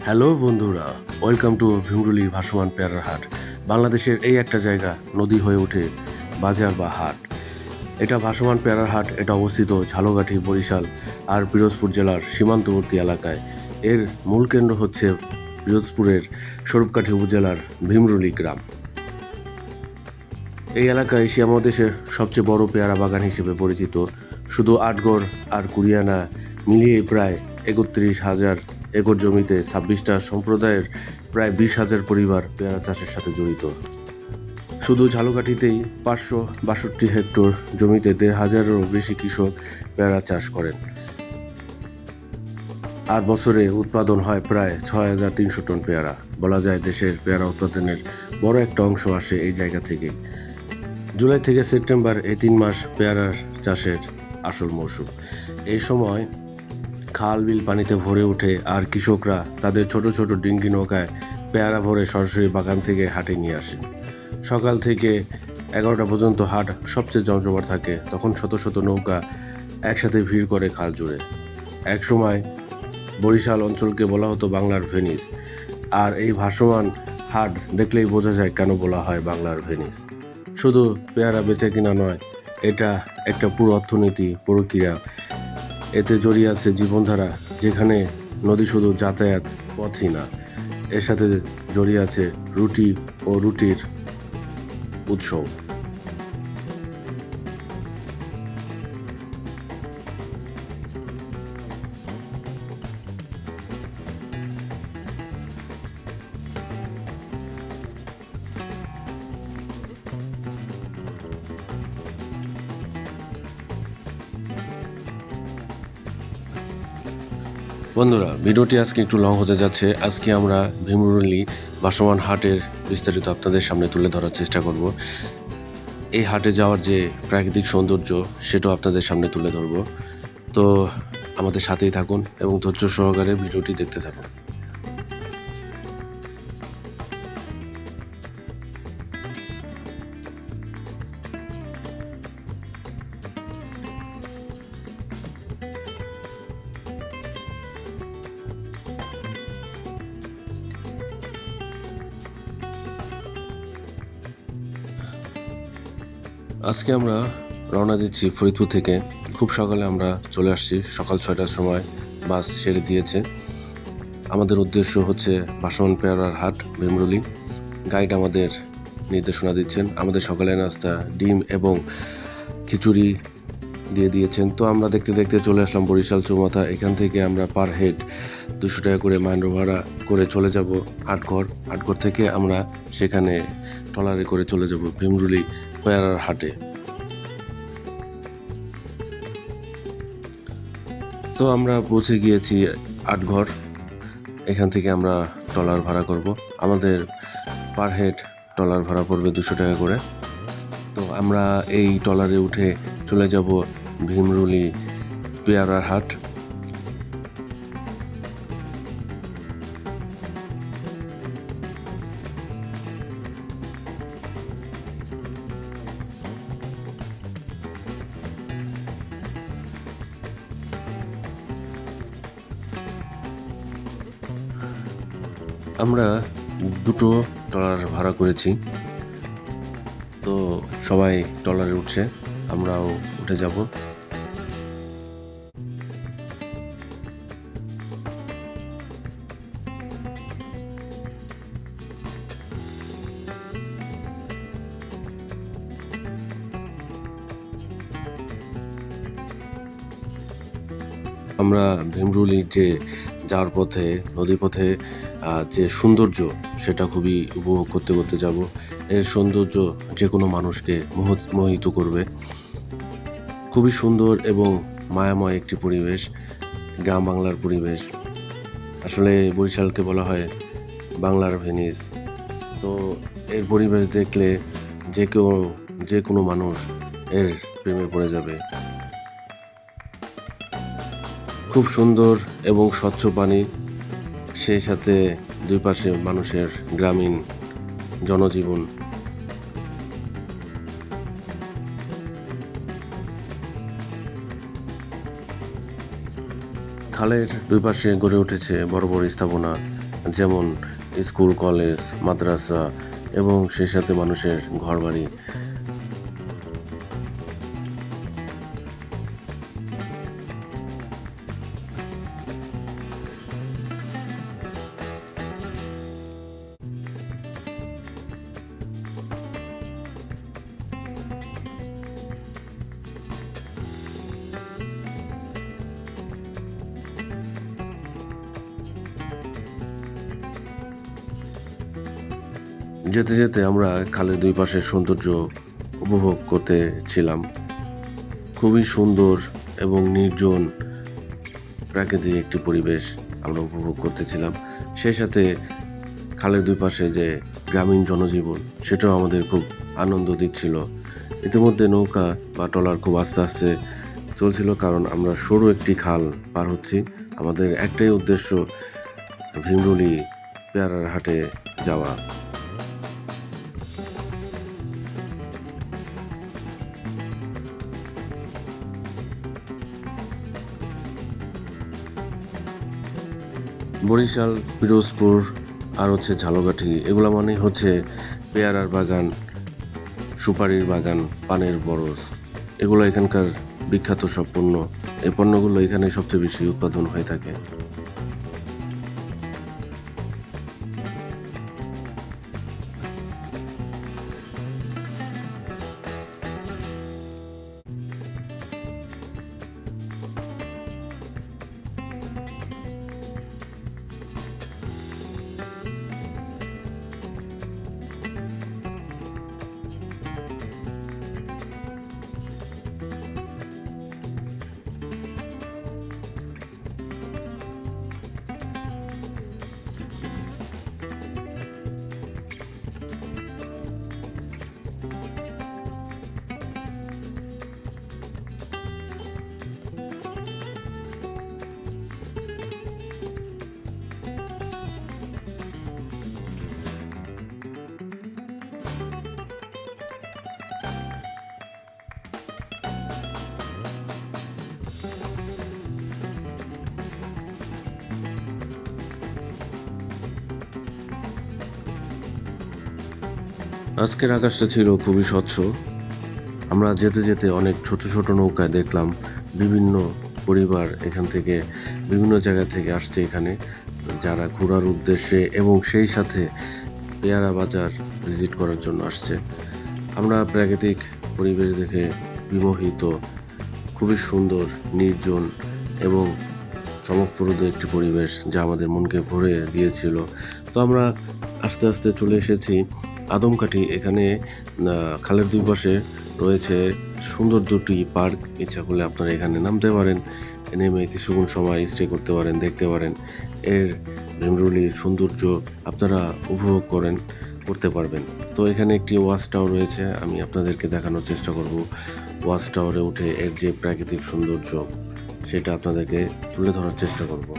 Hello বন্ধুরা, welcome to Bhimruli ভাসমান পেয়ারার হাট। বাংলাদেশের এই একটা জায়গা নদী হয়ে ওঠে বাজার বা হাট। এটা ভাসমান পেয়ারার হাট। এটা অবস্থিত ঝালকাঠি, বরিশাল আর পিরোজপুর জেলার সীমান্তবর্তী এলাকায়। এর মূল কেন্দ্র হচ্ছে পিরোজপুরের স্বরূপকাঠি উপজেলার ভীমরুলি গ্রাম। এই এলাকা এশিয়া মহাদেশের সবচেয়ে বড় পেয়ারা বাগান হিসেবে পরিচিত। শুধু আটগড় আর কুরিয়ানা মিলিয়ে প্রায় ৩১,০০০ একর জমিতে ২৬টা সম্প্রদায়ের প্রায় ২০,০০০ পরিবার পেয়ারা চাষের সাথে জড়িত। শুধু ঝালকাঠিতেই ৫৬২ হেক্টর জমিতে ১৫০০-এরও বেশি কৃষক পেয়ারা চাষ করেন। আর বছরে উৎপাদন হয় প্রায় ৬,৩০০ টন পেয়ারা। বলা যায় দেশের পেয়ারা উৎপাদনের বড় একটা অংশ আসে এই জায়গা থেকে। জুলাই থেকে সেপ্টেম্বর এই ৩ মাস পেয়ারার চাষের আসল মৌসুম। এই সময় খাল বিল পানিতে ভরে ওঠে আর কৃষকরা তাদের ছোট ছোট ডিঙ্গি নৌকায় পেয়ারা ভরে সরাসরি বাগান থেকে হাটে নিয়ে আসে। সকাল থেকে ১১টা পর্যন্ত হাট সবচেয়ে জমজমাট থাকে। তখন শত শত নৌকা একসাথে ভিড় করে খাল জুড়ে। এক সময় বরিশাল অঞ্চলকে বলা হতো বাংলার ভেনিস। আর এই ভাসমান হাট দেখলেই বোঝা যায় কেন বলা হয় বাংলার ভেনিস। শুধু পেয়ারা বেচা কিনা নয়, এটা একটা পুরো অর্থনীতি প্রক্রিয়া। এতে জড়িয়ে আছে জীবনধারা, যেখানে নদী শুধু যাতায়াত পথই না, এর সাথে জড়িয়ে আছে রুটি ও রুটির উৎসব। বন্ধুরা, ভিডিওটি আজকে একটু লং হতে যাচ্ছে। আজকে আমরা ভীমরুলি ভাসমান হাটের বিস্তারিত আপনাদের সামনে তুলে ধরার চেষ্টা করব। এই হাটে যাওয়ার যে প্রাকৃতিক সৌন্দর্য সেটাও আপনাদের সামনে তুলে ধরব। তো আমাদের সাথেই থাকুন এবং ধৈর্য সহকারে ভিডিওটি দেখতে থাকুন। আজকে আমরা রওনা দিচ্ছি ফরিদপুর থেকে। খুব সকালে আমরা চলে আসছি, সকাল ৬টার সময় বাস ছেড়ে দিয়েছে। আমাদের উদ্দেশ্য হচ্ছে ভাসমান পেয়ারার হাট ভীমরুলি। গাইড আমাদের নির্দেশনা দিচ্ছেন। আমাদের সকালের নাস্তা ডিম এবং খিচুড়ি দিয়ে দিয়েছেন। তো আমরা দেখতে দেখতে চলে আসলাম বরিশাল চৌমাথা। এখান থেকে আমরা পার হেড ২০০ টাকা করে মাইন্ডো ভাড়া করে চলে যাব আটঘর থেকে আমরা সেখানে ট্রলারে করে চলে যাব ভীমরুলি পেয়ারার হাটে। তো আমরা পৌঁছে গিয়েছি আটঘর। এখান থেকে আমরা ট্রলার ভাড়া করব। আমাদের পার হেড ট্রলার ভাড়া পড়বে ২০০ টাকা করে। তো আমরা এই ট্রলারে উঠে চলে যাব ভীমরুলি পেয়ারার হাট। আমরা দুটো ট্রলার ভাড়া করেছি। তো সবাই ট্রলারে উঠছে, আমরাও উঠে যাব। আমরা ভীমরুলি যে যাওয়ার পথে নদীপথে যে সৌন্দর্য সেটা খুবই উপভোগ করতে করতে যাব। এর সৌন্দর্য যে কোনো মানুষকে মোহিত করবে। খুবই সুন্দর এবং মায়াময় একটি পরিবেশ, গ্রাম বাংলার পরিবেশ। আসলে বরিশালকে বলা হয় বাংলার ভেনিস। তো এর পরিবেশ দেখলে যে কোনো মানুষ এর প্রেমে পড়ে যাবে। খুব সুন্দর এবং স্বচ্ছ পানি, সেই সাথে দুই পাশে মানুষের গ্রামীণ জনজীবন। খালের দুই পাশে গড়ে উঠেছে বড় বড় স্থাপনা, যেমন স্কুল, কলেজ, মাদ্রাসা এবং সেই সাথে মানুষের ঘরবাড়ি। যেতে যেতে আমরা খালের দুই পাশের সৌন্দর্য উপভোগ করতেছিলাম। খুবই সুন্দর এবং নির্জন প্রাকৃতিক একটি পরিবেশ আমরা উপভোগ করতেছিলাম। সেই সাথে খালের দুই পাশে যে গ্রামীণ জনজীবন, সেটাও আমাদের খুব আনন্দ দিচ্ছিল। ইতিমধ্যে নৌকা বা ট্রলার খুব আস্তে আস্তে চলছিল, কারণ আমরা সরু একটি খাল পার হচ্ছি। আমাদের একটাই উদ্দেশ্য, ভীমরুলি পেয়ারার হাটে যাওয়া। বরিশাল, পিরোজপুর আর ঝালকাঠি, এগুলো মানেই হচ্ছে পেয়ারার বাগান, সুপারির বাগান, পানের বরজ। এগুলো এখানকার বিখ্যাত সব পণ্য। এই পণ্যগুলো এখানে সবচেয়ে বেশি উৎপাদন হয়ে থাকে। আজকের আকাশটা ছিল খুবই স্বচ্ছ। আমরা যেতে যেতে অনেক ছোট ছোট নৌকায় দেখলাম বিভিন্ন পরিবার এখান থেকে বিভিন্ন জায়গা থেকে আসছে এখানে, যারা ঘোরার উদ্দেশ্যে এবং সেই সাথে পেয়ারা বাজার ভিজিট করার জন্য আসছে। আমরা প্রাকৃতিক পরিবেশ দেখে বিমোহিত। খুবই সুন্দর, নির্জন এবং চমকপ্রদ একটি পরিবেশ, যা আমাদের মনকে ভরে দিয়েছিল। তো আমরা আস্তে আস্তে চলে এসেছি আদমকাঠি। এখানে খালের দুই পাশে রয়েছে সুন্দর দুটি পার্ক। ইচ্ছা করলে আপনারা এখানে নামতে পারেন, নেমে কিছুক্ষণ সময় স্টে করতে পারেন, দেখতে পারেন এর ভীমরুলির সৌন্দর্য আপনারা উপভোগ করতে পারবেন। তো এখানে একটি ওয়াচ টাওয়ার রয়েছে, আমি আপনাদেরকে দেখানোর চেষ্টা করব। ওয়াচ টাওয়ারে উঠে এর যে প্রাকৃতিক সৌন্দর্য, সেটা আপনাদেরকে তুলে ধরার চেষ্টা করব।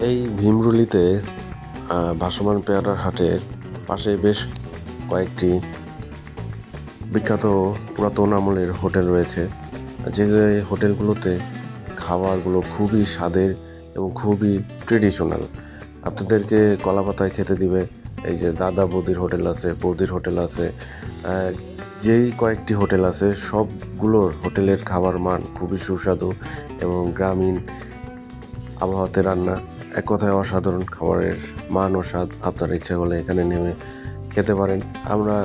এই ভীমরুলিতে ভাসমান পেয়ারার হাটের পাশে বেশ কয়েকটি বিখ্যাত পুরাতন আমলের হোটেল রয়েছে, যে হোটেলগুলোতে খাবারগুলো খুবই স্বাদের এবং খুবই ট্রেডিশনাল। আপনাদেরকে কলা পাতায় খেতে দিবে। এই যে দাদা বৌদির হোটেল আছে, বৌদির হোটেল আছে, যেই কয়েকটি হোটেল আছে সবগুলোর হোটেলের খাবার মান খুবই সুস্বাদু এবং গ্রামীণ আবহাওয়াতে রান্না। এক কথায় অসাধারণ খাবারের মান ও স্বাদ। আপনার ইচ্ছা করলে এখানে নেমে খেতে পারেন। আমরা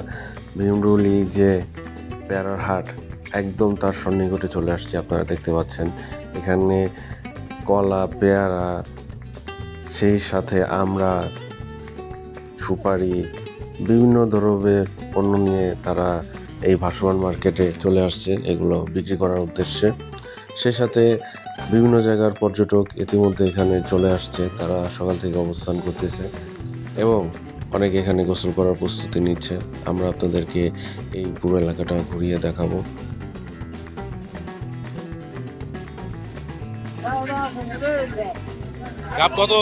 ভীমরুলি যে পেয়ারার হাট একদম তার সন্নিকটে চলে আসছি। আপনারা দেখতে পাচ্ছেন এখানে কলা, পেয়ারা, সেই সাথে আমরা, সুপারি, বিভিন্ন ধরনের পণ্য নিয়ে তারা এই ভাসমান মার্কেটে চলে আসছে এগুলো বিক্রি করার উদ্দেশ্যে। সে সাথে বিভিন্ন জায়গার পর্যটক ইতিমধ্যে এখানে চলে আসছে, তারা সকাল থেকে অবস্থান করতেছে এবং অনেকে এখানে গোসল করার প্রস্তুতি নিচ্ছে। আমরা আপনাদেরকে এই পুরো এলাকাটা ঘুরিয়ে দেখাবো। কত?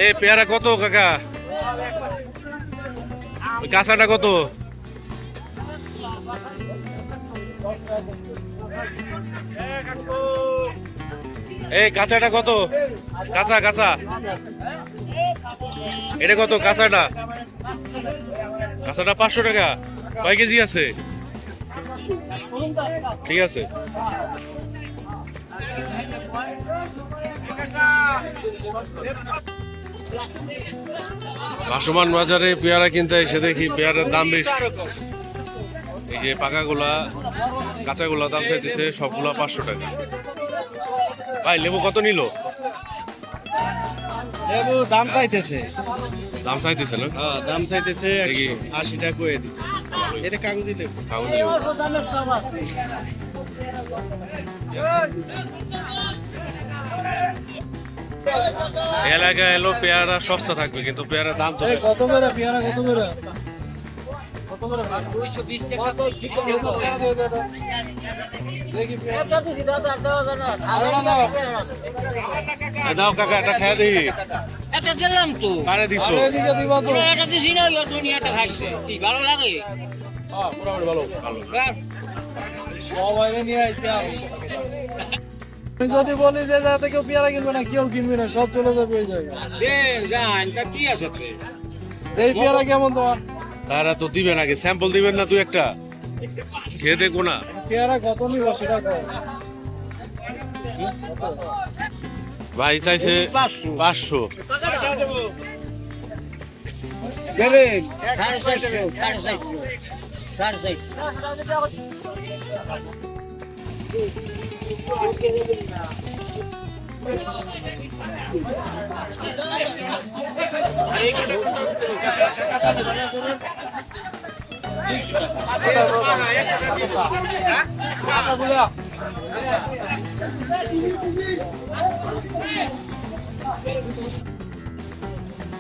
এই পেয়ারা কত কাকা? ওই কাঁচাটা কত? এই কাঁচাটা কত? কাঁচা কাঁচা এটা কত? কাঁচাটা 500 টাকা। কয় কেজি আছে? ঠিক আছে। ভাসমান বাজারে পেয়ারা কিনতে এসে দেখি পেয়ারার দাম বেশি। এই যে পাকাগুলা, কাঁচাগুলা দাম চাইতেছে সবগুলা 500 টাকা। ভাই লেবু কত নিল? লেবু দাম চাইতেছে না? হ্যাঁ, দাম চাইতেছে 80 টাকা করে দিছে। এটা কাগজি লেবু। এলাকায় এলো পেয়ারা সস্তা থাকবে, কিন্তু পেয়ারার দাম তো বেশি। কত করে পেয়ারা? কত করে? দাও কাকা, এটা খেয়ে দিই। এটা দিলাম তো। কারে দিছো? এটা দিছি না, ওর দুনিয়াটা খাইছে। কি ভালো লাগে? ভালো। সবাই নিয়ে আইছে। আমি যদি বলি যে যাতে কেউ পেয়ারা কিনবে না, কেউ কিনবে না, সব চলে যাবে ওই জায়গায়। কি আছে? এই পেয়ারা কেমন তোমার? তারা তো দিবেন, আগে স্যাম্পল দিবেন না? তুই একটা খেয়ে দেখো না। পেয়ারা কত নিব সেটা কর। ভাই চাইছে 500।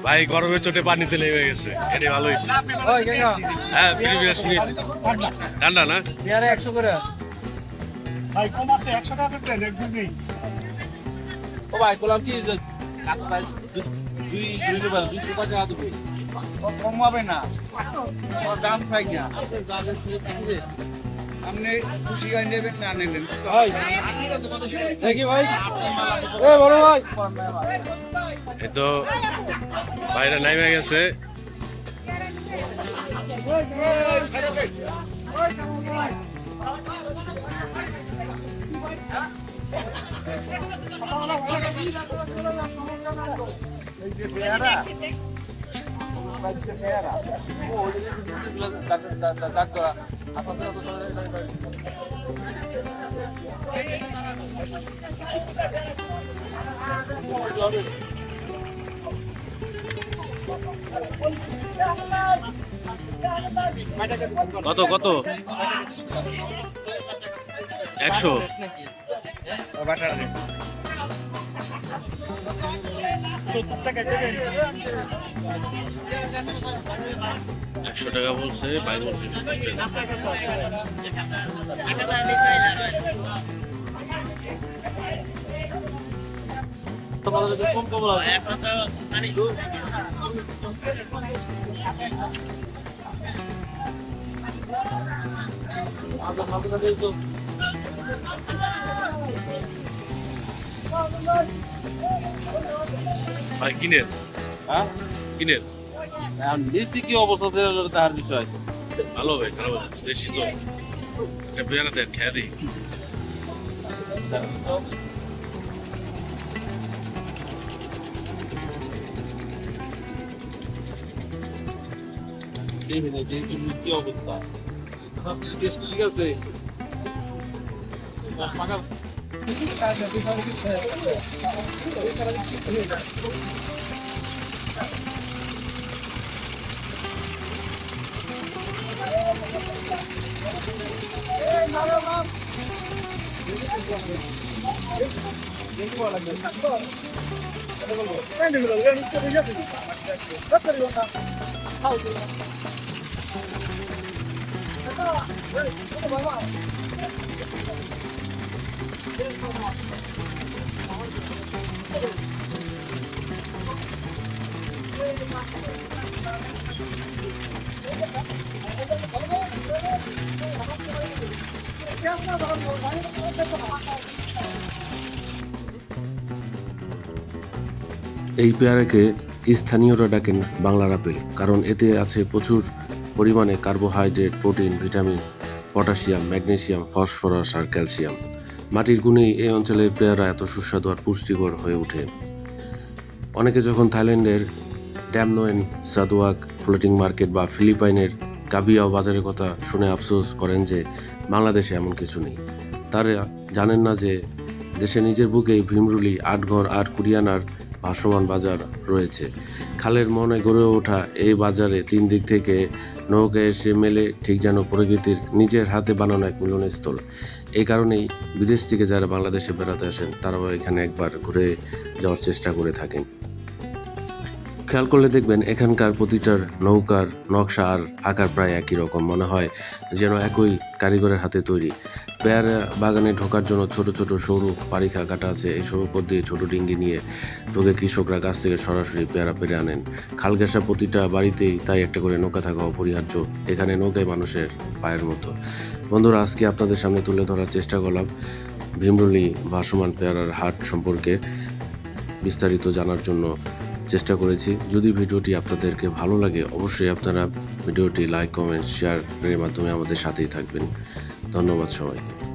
ভাই গরমের চোটে পানিতে লেগে গেছে, এটা ভালো হয়েছে। হ্যাঁ, ফ্রিজ নিয়েছি। ঠান্ডা না? পেয়ারা 100 করে। ভাই কম আছে 100 টাকা প্লেট একদম নেই। ও ভাই বললাম কি যে দুই টাকা দেবে। কম হবে না, ওর দাম চাই না। আপনি খুশি গান নেবেন না নেবেন? দেখি ভাই, এ বড় ভাই, এই তো বাইরে নাইমে গেছে। কত কত? 100 100 টাকা বলছে, ভাই বলছে 70 টাকা। ভাই কিনেন, কিনেন নিশ্চয়ই কি অবস্থা তার বিষয় ভালো হবে, খারাপ হবে বেশি তো একটা পেয়ারা দেন, খেয়ে দিই। কি অবস্থা ঠিক আছে এই পেয়ারাকে স্থানীয়রা ডাকেন বাংলার আপেল, কারণ এতে আছে প্রচুর পরিমাণে carbohydrate, protein, vitamin, potassium, magnesium, phosphorus আর ক্যালসিয়াম। মাটির গুণেই এই অঞ্চলের পেয়ারা এত সুস্বাদু আর পুষ্টিকর হয়ে ওঠে। অনেকে যখন থাইল্যান্ডের ড্যামনোয়েন, সাদওয়াক ফ্লোটিং মার্কেট বা ফিলিপাইনের কাবিয়াও বাজারের কথা শুনে আফসোস করেন যে বাংলাদেশে এমন কিছু নেই। তারা জানেন না যে দেশে নিজের বুকেই ভীমরুলি, আটঘর আর কুরিয়ানার ভাসমান বাজার রয়েছে। খালের মনে গড়ে ওঠা এই বাজারে 3 দিক থেকে নৌকা এসে মেলে, ঠিক যেন প্রকৃতির নিজের হাতে বানানো এক মিলনস্থল। এই কারণেই বিদেশ থেকে যারা বাংলাদেশে বেড়াতে আসেন তারাও এখানে একবার ঘুরে যাওয়ার চেষ্টা করে থাকেন। খেয়াল করলে দেখবেন এখানকার প্রতিটার নৌকার নকশা আর আকার প্রায় একই রকম, মনে হয় যেন একই কারিগরের হাতে তৈরি। পেয়ারা বাগানে ঢোকার জন্য ছোট ছোট সরু পারিখা কাটা আছে। এই সরু পথ দিয়ে ছোট ডিঙ্গি নিয়ে তোকে কৃষকরা গাছ থেকে সরাসরি পেয়ারা পেরে আনেন। খাল ঘেঁষা প্রতিটা বাড়িতেই তাই একটা করে নৌকা থাকা অপরিহার্য। এখানে নৌকায় মানুষের পায়ের মতো। বন্ধুরা, আজকে আপনাদের সামনে তুলে ধরার চেষ্টা করলাম ভীমরুলি ভাসমান পেয়ারার হাট সম্পর্কে বিস্তারিত জানার জন্য চেষ্টা করেছি। যদি ভিডিওটি আপনাদেরকে ভালো লাগে অবশ্যই আপনারা ভিডিওটি লাইক, কমেন্ট, শেয়ারের মাধ্যমে আমাদের সাথেই থাকবেন। ধন্যবাদ সবাইকে।